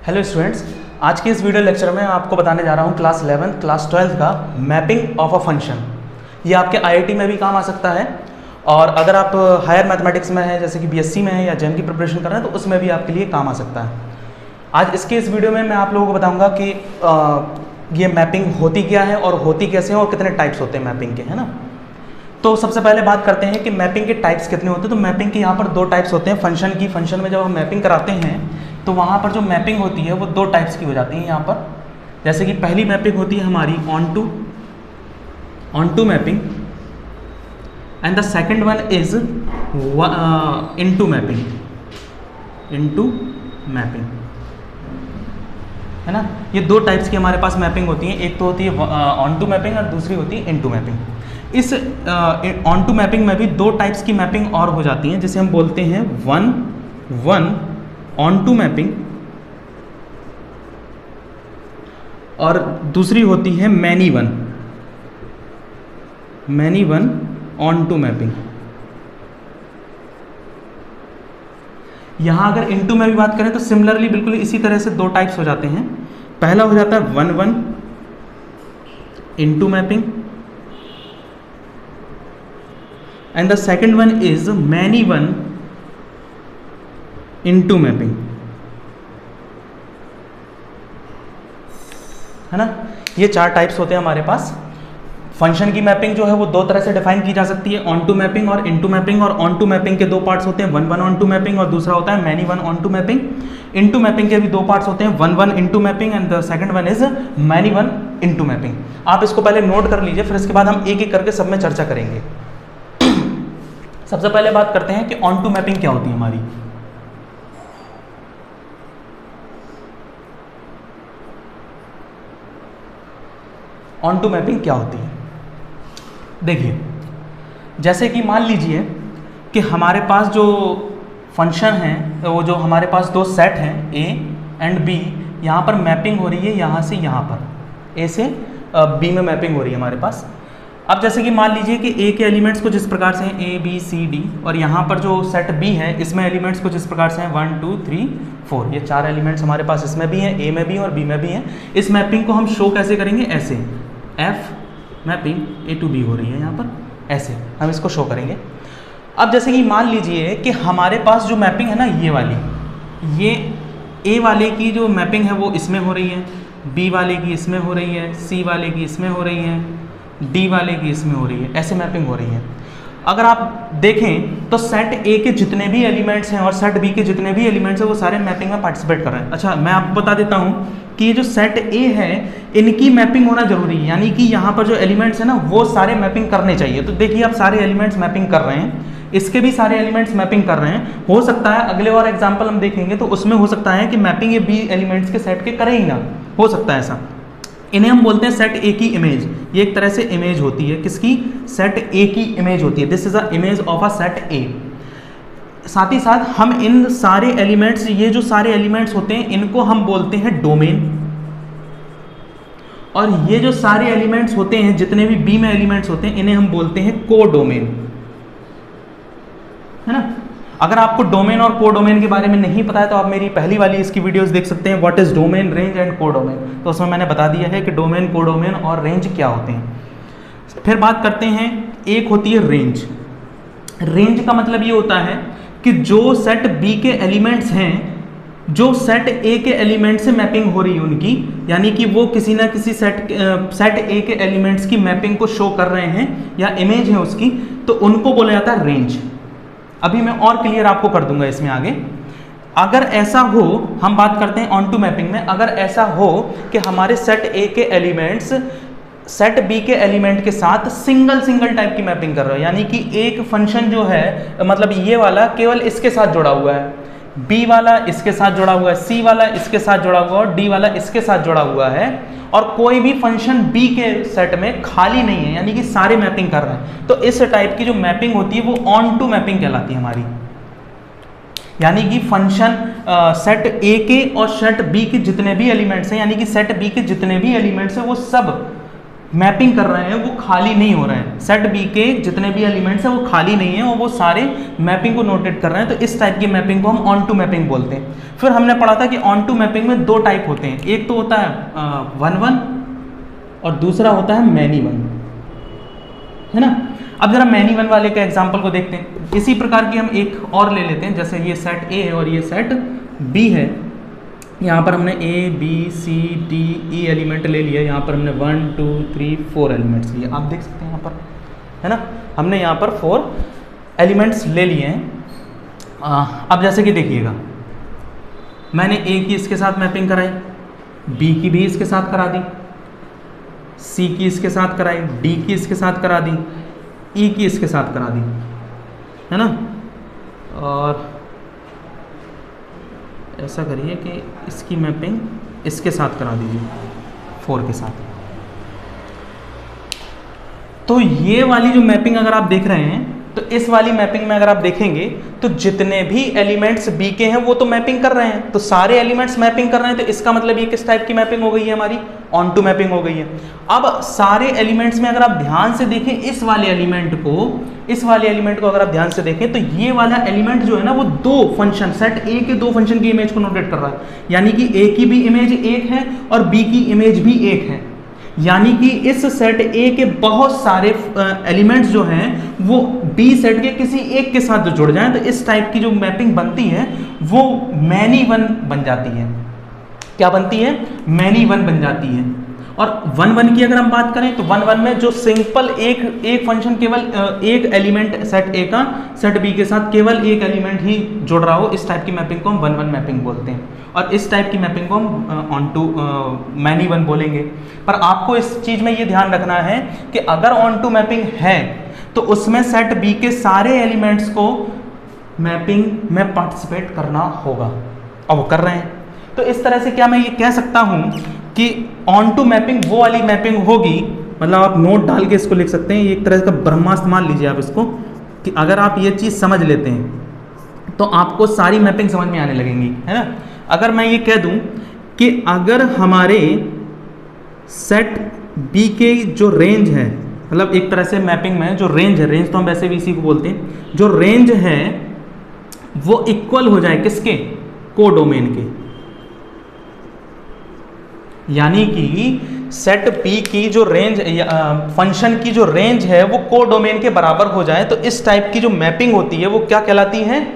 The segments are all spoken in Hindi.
हेलो स्टूडेंट्स, आज के इस वीडियो लेक्चर में आपको बताने जा रहा हूँ क्लास 11 क्लास 12 का मैपिंग ऑफ अ फंक्शन। ये आपके आईआईटी में भी काम आ सकता है और अगर आप हायर मैथमेटिक्स में हैं जैसे कि बीएससी में है या जेम की प्रिपरेशन कर रहे हैं तो उसमें भी आपके लिए काम आ सकता है। आज इसके इस वीडियो में मैं आप लोगों को बताऊँगा कि ये मैपिंग होती क्या है और होती कैसे है और कितने टाइप्स होते हैं मैपिंग के, है ना। तो सबसे पहले बात करते हैं कि मैपिंग के टाइप्स कितने होते हैं। तो मैपिंग के यहाँ पर दो टाइप्स होते हैं फंक्शन की। फंक्शन में जब हम मैपिंग कराते हैं तो वहाँ पर जो मैपिंग होती है वो दो टाइप्स की हो जाती है यहाँ पर। जैसे कि पहली मैपिंग होती है हमारी onto mapping and the second one is into mapping, है ना। ये दो टाइप्स की हमारे पास मैपिंग होती है। एक तो होती है ऑन टू मैपिंग और दूसरी होती है इनटू मैपिंग। इस ऑन टू मैपिंग में भी दो टाइप्स की मैपिंग और हो जाती हैं जिसे हम बोलते हैं वन ऑन टू मैपिंग और दूसरी होती है many one onto mapping. यहां अगर इनटू में भी बात करें तो सिमिलरली बिल्कुल इसी तरह से दो टाइप्स हो जाते हैं। पहला हो जाता है one into mapping and the second one is many one into mapping, है ना। ये चार टाइप्स होते हैं हमारे पास। फंक्शन की मैपिंग जो है वो दो तरह से डिफाइन की जा सकती है, ऑन टू मैपिंग और इनटू मैपिंग। और ऑन टू मैपिंग के दो पार्ट्स होते हैं, वन ऑन टू मैपिंग और दूसरा होता है many one onto mapping. Into mapping के भी दो पार्ट्स होते हैं, one into mapping and the second one is many one into mapping. आप इसको पहले नोट कर लीजिए, फिर इसके बाद हम एक एक करके सब में चर्चा करेंगे। सबसे पहले बात करते हैं कि ऑन टू मैपिंग क्या होती है हमारी। ऑन टू मैपिंग क्या होती है, देखिए। जैसे कि मान लीजिए कि हमारे पास जो फंक्शन है वो जो हमारे पास दो सेट हैं ए एंड बी, यहाँ पर मैपिंग हो रही है यहाँ से यहाँ पर, ए से बी में मैपिंग हो रही है हमारे पास। अब जैसे कि मान लीजिए कि ए के एलिमेंट्स कुछ इस प्रकार से हैं ए बी सी डी, और यहाँ पर जो सेट बी है इसमें एलिमेंट्स कुछ इस प्रकार से हैं 1 2 3 4। ये चार एलिमेंट्स हमारे पास इसमें भी हैं, ए में भी और बी में भी हैं। इस मैपिंग को हम शो कैसे करेंगे, ऐसे f mapping a to b हो रही है यहाँ पर, ऐसे हम इसको शो करेंगे। अब जैसे कि मान लीजिए कि हमारे पास जो मैपिंग है ना ये वाली, ये ए वाले की जो मैपिंग है वो इसमें हो रही है, बी वाले की इसमें हो रही है, सी वाले की इसमें हो रही है, डी वाले की इसमें हो रही है, ऐसे मैपिंग हो रही है। अगर आप देखें तो सेट ए के जितने भी एलिमेंट्स हैं और सेट बी के जितने भी एलिमेंट्स हैं वो सारे मैपिंग में पार्टिसिपेट कर रहे हैं। अच्छा, मैं आपको बता देता हूं कि ये जो सेट ए है इनकी मैपिंग होना जरूरी है, यानी कि यहाँ पर जो एलिमेंट्स हैं ना वो सारे मैपिंग करने चाहिए। तो देखिए आप सारे एलिमेंट्स मैपिंग कर रहे हैं, इसके भी सारे एलिमेंट्स मैपिंग कर रहे हैं। हो सकता है अगले और एग्जाम्पल हम देखेंगे तो उसमें हो सकता है कि मैपिंग ये बी एलिमेंट्स के सेट के करे ही ना, हो सकता है ऐसा। इन्हें हम बोलते हैं सेट ए की इमेज। ये एक तरह से इमेज होती है, किसकी, सेट ए की इमेज होती है। This is a image of a set ए। साथ ही साथ हम इन सारे एलिमेंट्स, ये जो सारे एलिमेंट्स होते हैं इनको हम बोलते हैं डोमेन, और ये जो सारे एलिमेंट्स होते हैं जितने भी बी में एलिमेंट्स होते हैं इन्हें हम बोलते हैं कोडोमेन, है ना। अगर आपको डोमेन और कोडोमेन के बारे में नहीं पता है तो आप मेरी पहली वाली इसकी वीडियोस देख सकते हैं, what is domain, range and codomain. तो उसमें मैंने बता दिया है कि डोमेन, कोडोमेन और रेंज क्या होते हैं। फिर बात करते हैं, एक होती है रेंज। रेंज का मतलब ये होता है कि जो सेट बी के एलिमेंट्स हैं, जो सेट ए के एलिमेंट से मैपिंग हो रही है उनकी, यानी कि वो किसी ना किसी सेट ए के एलिमेंट्स की मैपिंग को शो कर रहे हैं या इमेज है उसकी, तो उनको बोला जाता है रेंज। अभी मैं और क्लियर आपको कर दूंगा इसमें आगे। अगर ऐसा हो, हम बात करते हैं ऑन टू मैपिंग में, अगर ऐसा हो कि हमारे सेट ए के एलिमेंट्स सेट बी के एलिमेंट के साथ सिंगल टाइप की मैपिंग कर रहे हो, यानी कि एक फंक्शन जो है, मतलब ये वाला केवल इसके साथ जुड़ा हुआ है, बी वाला इसके साथ जुड़ा हुआ है, सी वाला इसके साथ जुड़ा हुआ है और डी वाला इसके साथ जुड़ा हुआ है, और कोई भी फंक्शन बी के सेट में खाली नहीं है, यानी कि सारे मैपिंग कर रहे हैं, तो इस टाइप की जो मैपिंग होती है वो ऑन टू मैपिंग कहलाती है हमारी। यानी कि फंक्शन सेट ए के और सेट बी के जितने भी एलिमेंट्स हैं, यानी कि सेट बी के जितने भी एलिमेंट्स हैं वो सब मैपिंग कर रहे हैं वो खाली नहीं हो रहे हैं, सेट बी के जितने भी एलिमेंट्स हैं वो खाली नहीं है और वो सारे मैपिंग को नोटेट कर रहे हैं, तो इस टाइप की मैपिंग को हम ऑन टू मैपिंग बोलते हैं। फिर हमने पढ़ा था कि ऑन टू मैपिंग में दो टाइप होते हैं, एक तो होता है वन वन और दूसरा होता है मैनी वन, है ना। अब जरा मैनी वन वाले के एग्जाम्पल को देखते हैं। इसी प्रकार की हम एक और ले लेते हैं, जैसे ये सेट ए है और ये सेट बी है। यहाँ पर हमने a b c d e element ले लिया, यहाँ पर हमने 1 2 3 4 एलिमेंट्स लिए, आप देख सकते हैं यहाँ पर, है ना। हमने यहाँ पर 4 एलिमेंट्स ले लिए हैं। अब जैसे कि देखिएगा, मैंने ए की इसके साथ मैपिंग कराई, बी की भी इसके साथ करा दी, सी की इसके साथ कराई, डी की इसके साथ करा दी, ई की इसके साथ करा दी, है ना। और ऐसा करिए कि इसकी मैपिंग इसके साथ करा दीजिए, 4 के साथ। तो ये वाली जो मैपिंग अगर आप देख रहे हैं, तो इस वाली मैपिंग में अगर आप देखेंगे तो जितने भी एलिमेंट्स बी के हैं वो तो मैपिंग कर रहे हैं, तो सारे एलिमेंट्स मैपिंग कर रहे हैं, तो इसका मतलब ये किस टाइप की मैपिंग हो गई है, हमारी ऑन टू मैपिंग हो गई है। अब सारे एलिमेंट्स में अगर आप ध्यान से देखें इस वाले एलिमेंट को अगर आप ध्यान से देखें, तो ये वाला एलिमेंट जो है ना वो दो फंक्शन, सेट ए के दो फंक्शन की इमेज को नोटेट कर रहा है, यानी कि ए की भी इमेज एक है और बी की इमेज भी एक है, यानी कि इस सेट ए के बहुत सारे एलिमेंट्स जो हैं वो बी सेट के किसी एक के साथ जो जुड़ जाएं, तो इस टाइप की जो मैपिंग बनती है वो मैनी वन बन जाती है। क्या बनती है? मैनी वन बन जाती है। और वन वन की अगर हम बात करें तो वन वन में जो सिंपल एक फंक्शन केवल एक एलिमेंट सेट ए का सेट बी के साथ केवल एक एलिमेंट ही जुड़ रहा हो, इस टाइप की मैपिंग को हम वन वन मैपिंग बोलते हैं, और इस टाइप की मैपिंग को हम ऑन टू मैनी वन बोलेंगे। पर आपको इस चीज़ में ये ध्यान रखना है कि अगर ऑन टू मैपिंग है तो उसमें सेट बी के सारे एलिमेंट्स को मैपिंग में पार्टिसिपेट करना होगा, और वो कर रहे हैं। तो इस तरह से क्या मैं ये कह सकता हूँ कि ऑन टू मैपिंग वो वाली मैपिंग होगी, मतलब आप नोट डाल के इसको लिख सकते हैं, ये एक तरह का ब्रह्मास्त्र मान लीजिए आप इसको, कि अगर आप ये चीज़ समझ लेते हैं तो आपको सारी मैपिंग समझ में आने लगेंगी, है ना। अगर मैं ये कह दूं कि अगर हमारे सेट बी के जो रेंज है, मतलब एक तरह से मैपिंग में जो रेंज है, रेंज तो हम वैसे भी इसी को बोलते हैं, जो रेंज है वो इक्वल हो जाए किसके? कोडोमेन के, यानी कि सेट बी की जो रेंज फंक्शन की जो रेंज है वो कोडोमेन के बराबर हो जाए, तो इस टाइप की जो मैपिंग होती है वो क्या कहलाती है?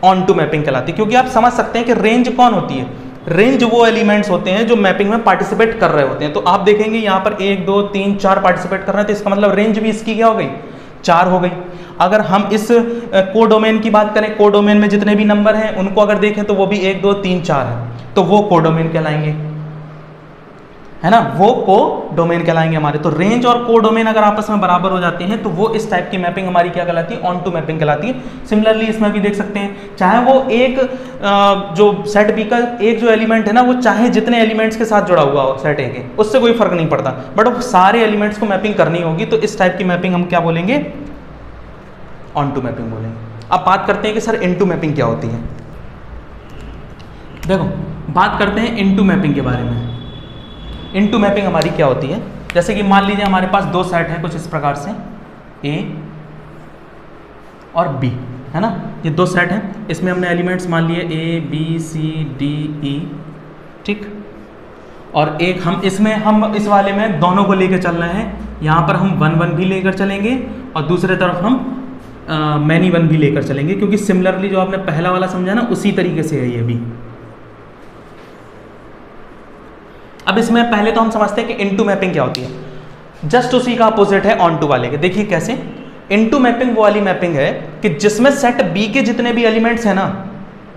ऑन टू मैपिंग कहलाती है। क्योंकि आप समझ सकते हैं कि रेंज कौन होती है? रेंज वो एलिमेंट्स होते हैं जो मैपिंग में पार्टिसिपेट कर रहे होते हैं। तो आप देखेंगे यहाँ पर 1 2 3 4 पार्टिसिपेट कर रहे हैं, तो इसका मतलब रेंज भी इसकी क्या हो गई? 4 हो गई। अगर हम इस कोडोमेन की बात करें, कोडोमेन में जितने भी नंबर हैं उनको अगर देखें तो वो भी 1 2 3 4 है, तो वो कोडोमेन कहलाएंगे, है ना, वो कोडोमेन कहलाएंगे हमारे। तो रेंज और कोडोमेन अगर आपस में बराबर हो जाते हैं तो वो इस टाइप की मैपिंग हमारी क्या कहलाती है? ऑन टू मैपिंग कहलाती है। सिमिलरली इसमें भी देख सकते हैं, चाहे वो एक जो सेट बी का एक जो एलिमेंट है ना, वो चाहे जितने एलिमेंट्स के साथ जुड़ा हुआ हो सेट ए के, उससे कोई फर्क नहीं पड़ता, बट वो सारे एलिमेंट्स को मैपिंग करनी होगी, तो इस टाइप की मैपिंग हम क्या बोलेंगे? ऑन टू मैपिंग बोलेंगे। अब बात करते हैं कि सर इनटू मैपिंग क्या होती है। देखो, बात करते हैं इनटू मैपिंग के बारे में। इनटू मैपिंग हमारी क्या होती है? जैसे कि मान लीजिए हमारे पास दो सेट हैं कुछ इस प्रकार से, ए और बी, है ना, ये दो सेट हैं, इसमें हमने एलिमेंट्स मान लिए ए बी सी डी ई, ठीक। और एक हम इस वाले में दोनों को लेकर चल रहे हैं, यहाँ पर हम 1 1 भी लेकर चलेंगे और दूसरे तरफ हम मैनी वन भी लेकर चलेंगे, क्योंकि सिमिलरली जो आपने पहला वाला समझा ना उसी तरीके से है ये भी। अब इसमें पहले तो हम समझते हैं कि इनटू मैपिंग क्या होती है। जस्ट उसी का अपोजिट है ऑन टू वाले के। देखिए कैसे। इनटू मैपिंग वो वाली मैपिंग है कि जिसमें सेट बी के जितने भी एलिमेंट्स हैं ना,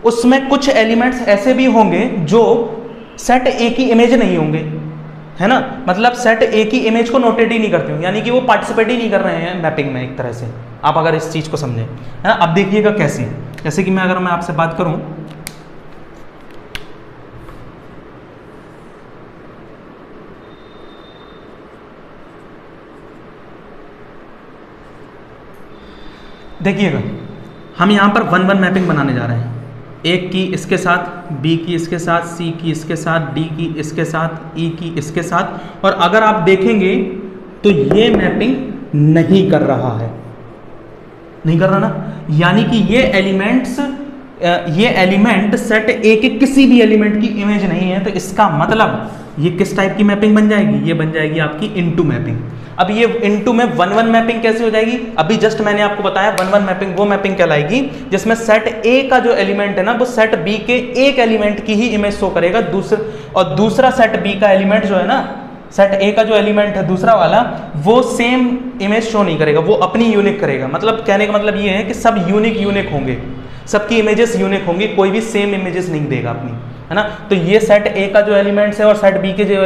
उसमें कुछ एलिमेंट्स ऐसे भी होंगे जो सेट ए की इमेज नहीं होंगे, है ना, मतलब सेट ए की इमेज को नोटेट ही नहीं करते होंगे, यानी कि वो पार्टिसिपेट ही नहीं कर रहे हैं मैपिंग में एक तरह से, आप अगर इस चीज़ को समझें, है ना। अब देखिएगा कैसे, जैसे कि अगर मैं आपसे बात करूं, देखिएगा हम यहाँ पर 1 1 मैपिंग बनाने जा रहे हैं, एक की इसके साथ, बी की इसके साथ, सी की इसके साथ, डी की इसके साथ, ई की इसके साथ। और अगर आप देखेंगे तो ये मैपिंग नहीं कर रहा है, नहीं कर रहा ना, यानी कि ये एलिमेंट सेट ए के किसी भी एलिमेंट की इमेज नहीं है। तो इसका मतलब ये किस टाइप की मैपिंग बन जाएगी, ये बन जाएगी आपकी इनटू मैपिंग। अब ये इनटू में 1-1 मैपिंग कैसे हो जाएगी, अभी जस्ट मैंने आपको बताया 1-1 मैपिंग वो मैपिंग कहलाएगी जिसमें सेट ए का जो एलिमेंट है ना वो सेट बी के एक एलिमेंट की ही इमेज शो करेगा, दूसरा सेट बी का एलिमेंट जो है ना, सेट ए का जो एलिमेंट है दूसरा वाला, वो सेम इमेज शो नहीं करेगा, वो अपनी यूनिक करेगा। मतलब कहने का मतलब ये है कि सब यूनिक होंगे, सबकी इमेजेस यूनिक होंगी, कोई भी सेम इमेजेस नहीं देगा अपनी, है ना। तो ये सेट ए का जो एलिमेंट्स है और सेट बी के जो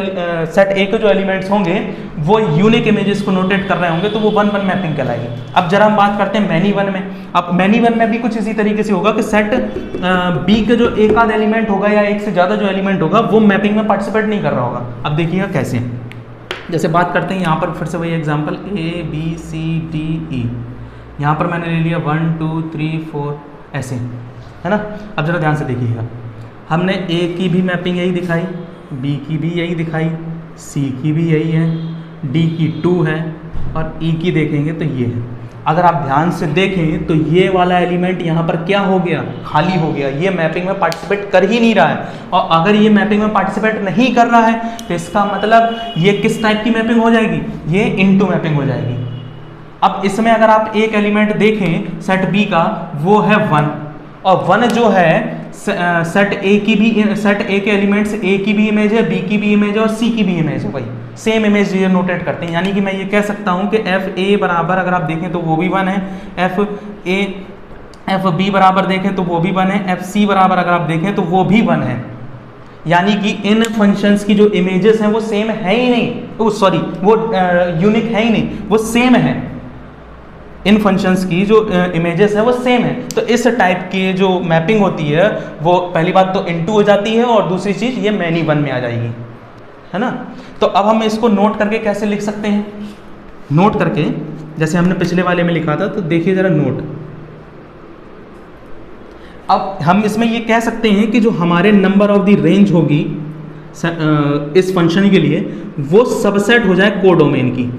सेट ए के जो एलिमेंट्स होंगे वो यूनिक इमेजेस को नोटेट कर रहे होंगे, तो वो 1-1 मैपिंग कहलाएगी। अब जरा हम बात करते हैं मैनी वन में। अब मैनी वन में भी कुछ इसी तरीके से होगा कि सेट बी के जो एक आध एलिमेंट होगा या एक से ज़्यादा जो एलिमेंट होगा वो मैपिंग में पार्टिसिपेट नहीं कर रहा होगा। अब देखिएगा कैसे, जैसे बात करते हैं यहाँ पर फिर से वही एग्जाम्पल ABCDE, यहाँ पर मैंने ले लिया 1 2 3 4 ऐसे, है ना। अब जरा ध्यान से देखिएगा, हमने A की भी मैपिंग यही दिखाई, B की भी यही दिखाई, C की भी यही है, D की 2 है और E की देखेंगे तो ये है। अगर आप ध्यान से देखें तो ये वाला एलिमेंट यहाँ पर क्या हो गया, खाली हो गया, ये मैपिंग में पार्टिसिपेट कर ही नहीं रहा है। और अगर ये मैपिंग में पार्टिसिपेट नहीं कर रहा है तो इसका मतलब ये किस टाइप की मैपिंग हो जाएगी, ये इनटू मैपिंग हो जाएगी। अब इसमें अगर आप एक एलिमेंट देखें सेट बी का, वो है 1, और 1 जो है सेट ए के एलिमेंट्स ए की भी इमेज है, बी की भी इमेज है और सी की भी इमेज है, भाई सेम इमेज ये नोटेट करते हैं। यानी कि मैं ये कह सकता हूँ कि एफ ए बराबर अगर आप देखें तो वो भी 1 है, एफ बी बराबर देखें तो वो भी 1 है, एफ सी बराबर अगर आप देखें तो वो भी 1 है। यानी कि इन फंक्शंस की जो इमेजेस हैं वो सेम है ही नहीं, वो यूनिक है ही नहीं, वो सेम है। इन फंक्शंस की जो इमेजेस है वो सेम है। तो इस टाइप की जो मैपिंग होती है वो पहली बात तो इनटू हो जाती है और दूसरी चीज़ ये मैनी वन में आ जाएगी, है ना। तो अब हम इसको नोट करके कैसे लिख सकते हैं, नोट करके जैसे हमने पिछले वाले में लिखा था, तो देखिए ज़रा नोट। अब हम इसमें ये कह सकते हैं कि जो हमारे नंबर ऑफ द रेंज होगी इस फंक्शन के लिए वो सबसेट हो जाए कोडोमेन की,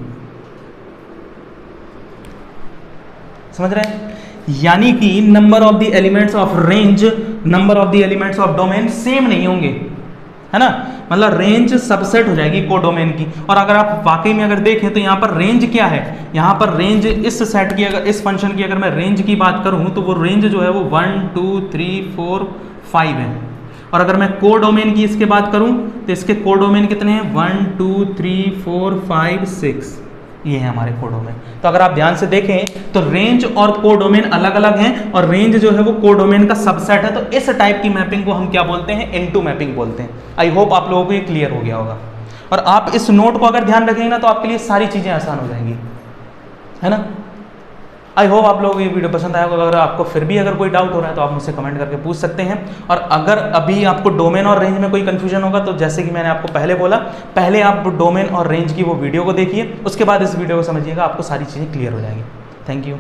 समझ रहे हैं। यानी कि number of the elements of range, number of the elements of domain same नहीं होंगे, है ना। मतलब रेंज सबसेट हो जाएगी कोडोमेन की। और अगर आप वाकई में अगर देखें तो यहाँ पर रेंज क्या है, यहाँ पर रेंज इस सेट की, अगर इस फंक्शन की अगर मैं रेंज की बात करूँ तो वो रेंज जो है वो 1 2 3 4 5 है। और अगर मैं कोडोमेन की इसके बात करूँ तो इसके कोडोमेन कितने हैं, 1 2 3 4 5 6, ये है हमारे कोडोमेन। तो अगर आप ध्यान से देखें तो रेंज और कोडोमेन अलग अलग हैं और रेंज जो है वो कोडोमेन का सबसेट है। तो इस टाइप की मैपिंग को हम क्या बोलते हैं, इनटू मैपिंग बोलते हैं। आई होप आप लोगों को ये क्लियर हो गया होगा। और आप इस नोट को अगर ध्यान रखेंगे ना तो आपके लिए सारी चीज़ें आसान हो जाएंगी, है ना। आई होप आप लोगों को ये वीडियो पसंद आया होगा। अगर आपको फिर भी अगर कोई डाउट हो रहा है तो आप मुझसे कमेंट करके पूछ सकते हैं। और अगर अभी आपको डोमेन और रेंज में कोई कन्फ्यूजन होगा तो जैसे कि मैंने आपको पहले बोला, पहले आप डोमेन और रेंज की वो वीडियो को देखिए, उसके बाद इस वीडियो को समझिएगा, आपको सारी चीज़ें क्लियर हो जाएंगी। Thank you.